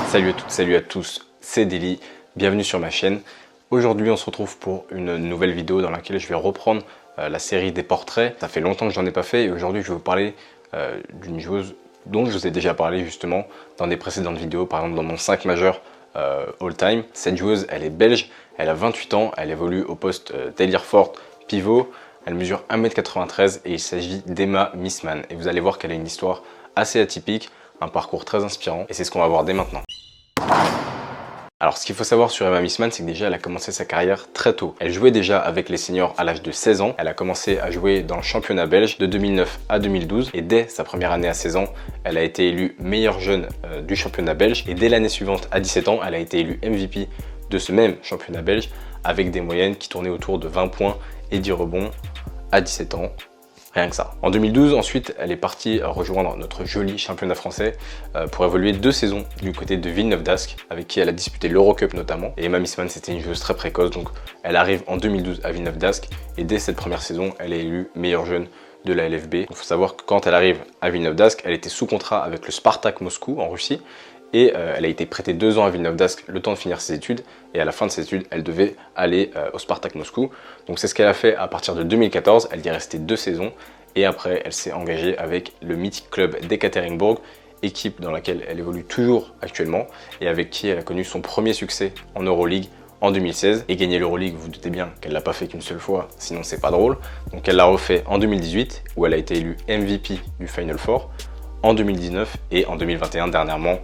Salut à toutes, salut à tous, c'est Deli, bienvenue sur ma chaîne. Aujourd'hui on se retrouve pour une nouvelle vidéo dans laquelle je vais reprendre la série des portraits. Ça fait longtemps que j'en ai pas fait et aujourd'hui je vais vous parler d'une joueuse dont je vous ai déjà parlé justement dans des précédentes vidéos, par exemple dans mon 5 majeur all time. Cette joueuse elle est belge, elle a 28 ans, elle évolue au poste d'ailière forte pivot, elle mesure 1m93 et il s'agit d'Emma Missman. Et vous allez voir qu'elle a une histoire assez atypique, un parcours très inspirant et c'est ce qu'on va voir dès maintenant. Alors ce qu'il faut savoir sur Emma Missman, c'est que déjà elle a commencé sa carrière très tôt. Elle jouait déjà avec les seniors à l'âge de 16 ans. Elle a commencé à jouer dans le championnat belge de 2009 à 2012 et dès sa première année à 16 ans, elle a été élue meilleure jeune du championnat belge et dès l'année suivante à 17 ans, elle a été élue MVP de ce même championnat belge avec des moyennes qui tournaient autour de 20 points et 10 rebonds à 17 ans. Rien que ça. En 2012, ensuite, elle est partie rejoindre notre joli championnat français pour évoluer 2 saisons du côté de Villeneuve d'Ascq, avec qui elle a disputé l'Eurocup notamment. Et Emma Missman, c'était une joueuse très précoce, donc elle arrive en 2012 à Villeneuve d'Ascq et dès cette première saison, elle est élue meilleure jeune de la LFB. Il faut savoir que quand elle arrive à Villeneuve d'Ascq, elle était sous contrat avec le Spartak Moscou en Russie. Et elle a été prêtée 2 ans à Villeneuve d'Ascq, le temps de finir ses études. Et à la fin de ses études, elle devait aller au Spartak Moscou. Donc c'est ce qu'elle a fait à partir de 2014. Elle y est restée 2 saisons. Et après, elle s'est engagée avec le mythique club d'Ekaterinbourg, équipe dans laquelle elle évolue toujours actuellement. Et avec qui elle a connu son premier succès en Euroleague en 2016. Et gagner l'Euroleague, vous vous doutez bien qu'elle ne l'a pas fait qu'une seule fois, sinon c'est pas drôle. Donc elle l'a refait en 2018, où elle a été élue MVP du Final Four. En 2019 et en 2021 dernièrement,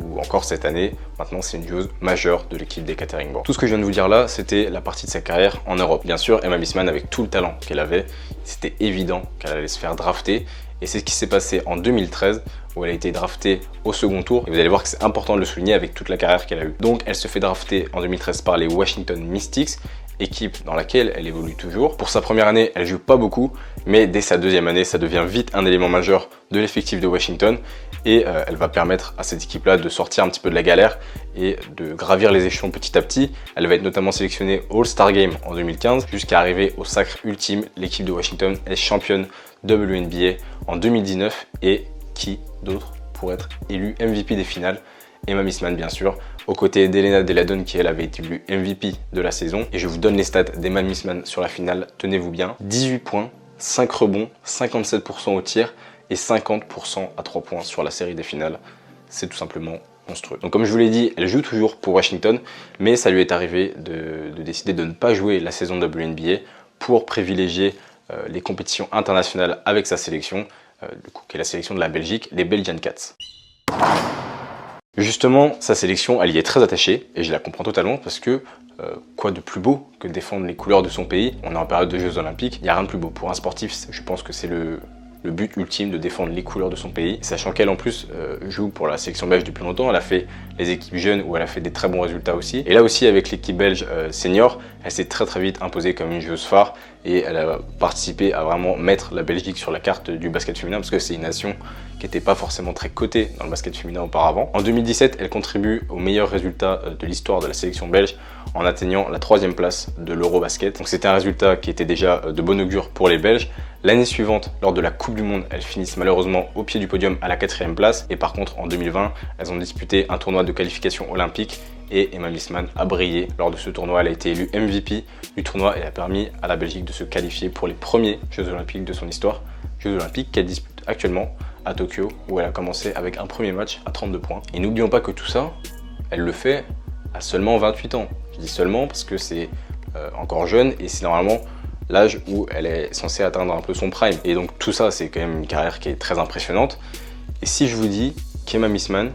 ou encore cette année, maintenant c'est une joueuse majeure de l'équipe d'Ekaterinbourg. Tout ce que je viens de vous dire là, c'était la partie de sa carrière en Europe. Bien sûr, Emma Missman, avec tout le talent qu'elle avait, c'était évident qu'elle allait se faire drafter. Et c'est ce qui s'est passé en 2013, où elle a été draftée au second tour. Et vous allez voir que c'est important de le souligner avec toute la carrière qu'elle a eue. Donc elle se fait drafter en 2013 par les Washington Mystics, équipe dans laquelle elle évolue toujours. Pour sa première année, elle joue pas beaucoup, mais dès sa deuxième année, ça devient vite un élément majeur de l'effectif de Washington et elle va permettre à cette équipe-là de sortir un petit peu de la galère et de gravir les échelons petit à petit. Elle va être notamment sélectionnée au All-Star Game en 2015 jusqu'à arriver au sacre ultime. L'équipe de Washington est championne WNBA en 2019 et qui d'autre pour être élue MVP des finales? Emma Missman bien sûr, aux côtés d'Elena Delle Donne qui elle avait été élue MVP de la saison. Et je vous donne les stats d'Emma Missman sur la finale, tenez-vous bien. 18 points, 5 rebonds, 57% au tir et 50% à 3 points sur la série des finales. C'est tout simplement monstrueux. Donc comme je vous l'ai dit, elle joue toujours pour Washington, mais ça lui est arrivé de décider de ne pas jouer la saison WNBA pour privilégier les compétitions internationales avec sa sélection, du coup, qui est la sélection de la Belgique, les Belgian Cats. Justement, sa sélection, elle y est très attachée et je la comprends totalement parce que quoi de plus beau que défendre les couleurs de son pays? On est en période de Jeux Olympiques, il n'y a rien de plus beau. Pour un sportif, je pense que c'est le but ultime de défendre les couleurs de son pays. Sachant qu'elle en plus joue pour la sélection belge depuis longtemps, elle a fait les équipes jeunes où elle a fait des très bons résultats aussi. Et là aussi avec l'équipe belge senior, elle s'est très vite imposée comme une joueuse phare et elle a participé à vraiment mettre la Belgique sur la carte du basket féminin parce que c'est une nation qui n'était pas forcément très cotée dans le basket féminin auparavant. En 2017, elle contribue aux meilleurs résultats de l'histoire de la sélection belge en atteignant la 3e place de l'Eurobasket. Donc c'était un résultat qui était déjà de bon augure pour les Belges. L'année suivante, lors de la Coupe du Monde, elles finissent malheureusement au pied du podium à la 4e place. Et par contre, en 2020, elles ont disputé un tournoi de qualification olympique et Emma Missman a brillé lors de ce tournoi. Elle a été élue MVP du tournoi et a permis à la Belgique de se qualifier pour les premiers Jeux Olympiques de son histoire. Jeux Olympiques qu'elle dispute actuellement à Tokyo, où elle a commencé avec un premier match à 32 points. Et n'oublions pas que tout ça, elle le fait à seulement 28 ans. Je dis seulement parce que c'est encore jeune et c'est normalement l'âge où elle est censée atteindre un peu son prime. Et donc tout ça, c'est quand même une carrière qui est très impressionnante. Et si je vous dis qu'Emma Missman,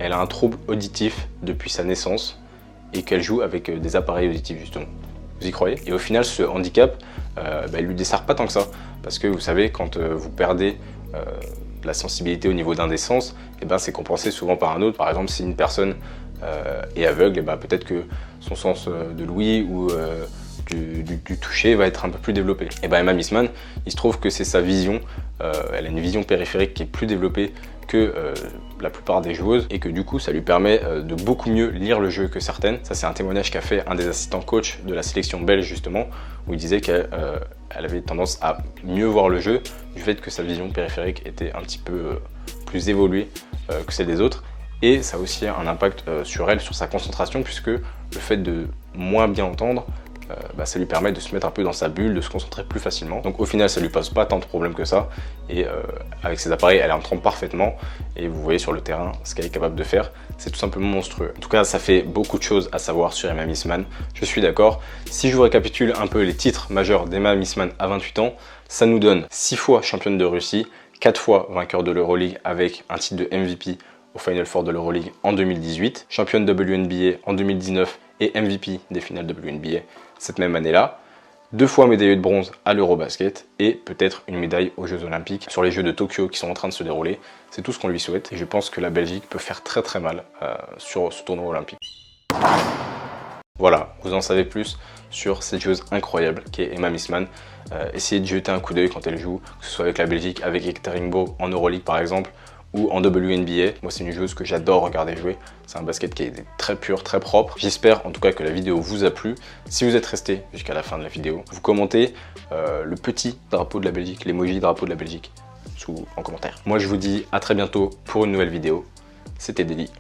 elle a un trouble auditif depuis sa naissance et qu'elle joue avec des appareils auditifs justement, vous y croyez? Et au final, ce handicap, elle lui dessert pas tant que ça. Parce que vous savez, quand vous perdez la sensibilité au niveau d'un des sens, c'est compensé souvent par un autre. Par exemple, si une personne est aveugle, peut-être que son sens de l'ouïe ou du toucher va être un peu plus développée. Et ben Emma Missman, il se trouve que c'est sa vision, elle a une vision périphérique qui est plus développée que la plupart des joueuses et que du coup ça lui permet de beaucoup mieux lire le jeu que certaines. Ça c'est un témoignage qu'a fait un des assistants coach de la sélection belge justement, où il disait qu'elle avait tendance à mieux voir le jeu du fait que sa vision périphérique était un petit peu plus évoluée que celle des autres. Et ça a aussi un impact sur elle, sur sa concentration, puisque le fait de moins bien entendre, ça lui permet de se mettre un peu dans sa bulle, de se concentrer plus facilement. Donc au final, ça lui pose pas tant de problèmes que ça. Et avec ses appareils, elle en trompe parfaitement. Et vous voyez sur le terrain ce qu'elle est capable de faire. C'est tout simplement monstrueux. En tout cas, ça fait beaucoup de choses à savoir sur Emma Missman. Je suis d'accord. Si je vous récapitule un peu les titres majeurs d'Emma Missman à 28 ans, ça nous donne 6 fois championne de Russie, 4 fois vainqueur de l'Euroleague avec un titre de MVP au Final Four de l'Euroleague en 2018, championne WNBA en 2019 et MVP des finales WNBA cette même année-là, 2 fois médaillée de bronze à l'Eurobasket et peut-être une médaille aux Jeux Olympiques sur les Jeux de Tokyo qui sont en train de se dérouler. C'est tout ce qu'on lui souhaite et je pense que la Belgique peut faire très très mal sur ce tournoi olympique. Voilà, vous en savez plus sur cette joueuse incroyable qui est Emma Missman. Essayez de jeter un coup d'œil quand elle joue, que ce soit avec la Belgique, avec Ekaterinbourg en Euroleague par exemple, ou en WNBA. Moi c'est une joueuse que j'adore regarder jouer, c'est un basket qui est très pur, très propre. J'espère en tout cas que la vidéo vous a plu. Si vous êtes resté jusqu'à la fin de la vidéo, vous commentez le petit drapeau de la Belgique, l'emoji drapeau de la Belgique en commentaire. Moi je vous dis à très bientôt pour une nouvelle vidéo. C'était Deli,